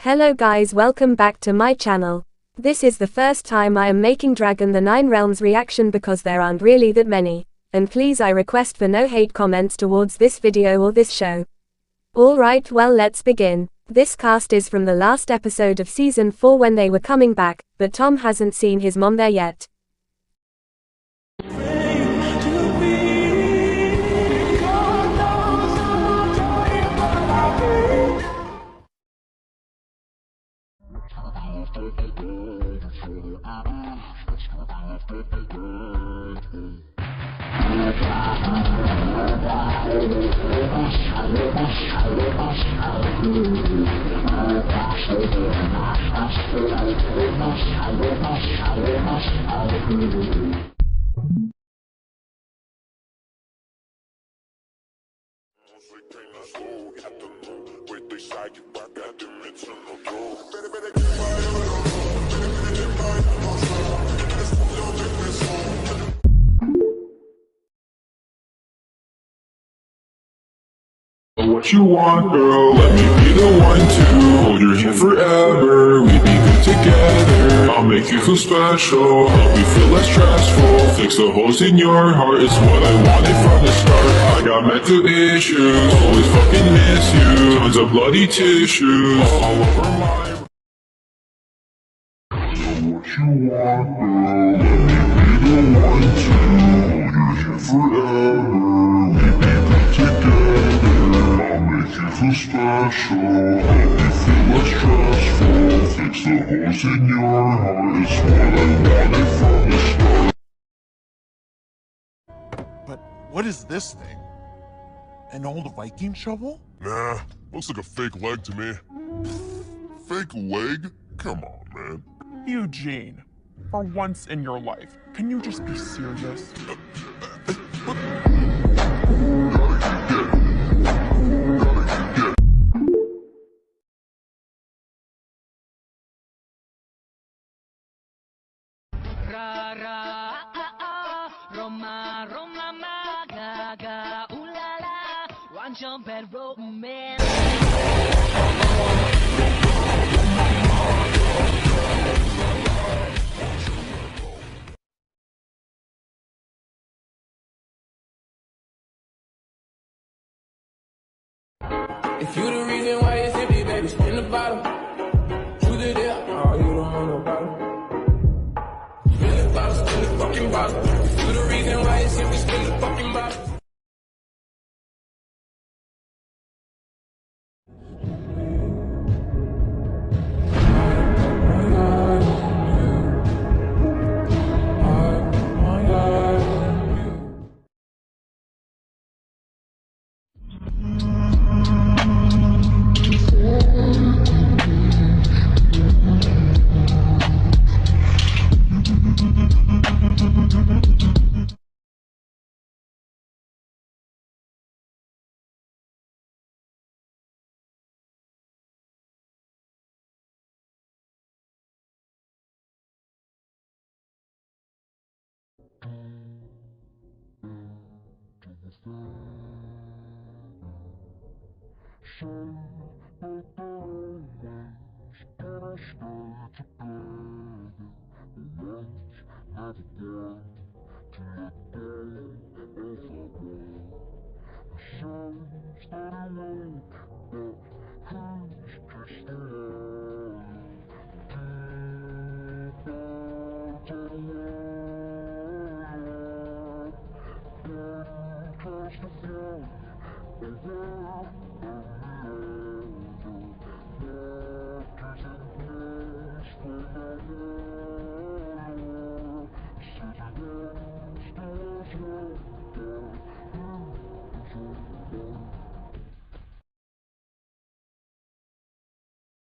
Hello guys, welcome back to my channel. This is the first time I am making Dragon the Nine Realms reaction because there aren't really that many, and please I request for no hate comments towards this video or this show. Alright, well let's begin. This cast is from the last episode of season 4 when they were coming back, but Tom hasn't seen his mom there yet. What you want, girl, let me be the one to hold your hand forever, we be good together. I'll make you feel special, help you feel less stressful, fix the holes in your heart, it's what I wanted from the start. I got mental issues, always fucking miss you, tons of bloody tissues all over my... What you want, girl, let me be the one to hold your hand forever, we be good together. You feel special, help you feel less stressful, fix the holes in your heart, it's what I wanted from the start. But what is this thing? An old Viking shovel? Nah, looks like a fake leg to me. Fake leg? Come on, man. Eugene, for once in your life, can you just be serious? If you the reason why it's empty, baby, spin the bottle. Truth it is, oh, you don't want no bottle. Spin the bottle, spin the fucking bottle. If you the reason why it's empty, spin the fucking bottle.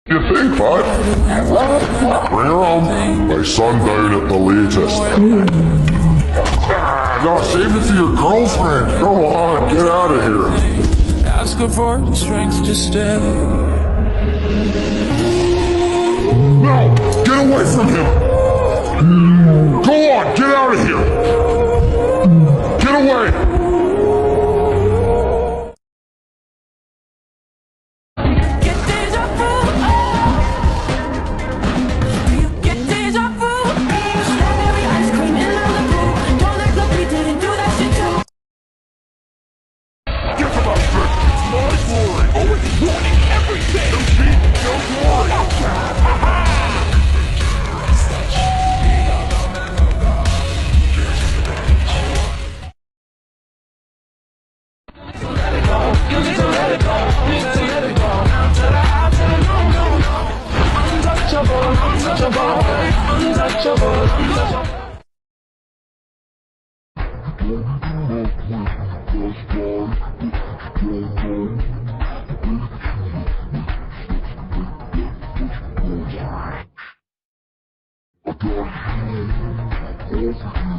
You think, bud? Bring her home. My son died at the latest. No, save it for your girlfriend. Go on, get out of here. Ask her for the strength to stand. No, get away from him. Go on, get out of here. Get away. for you.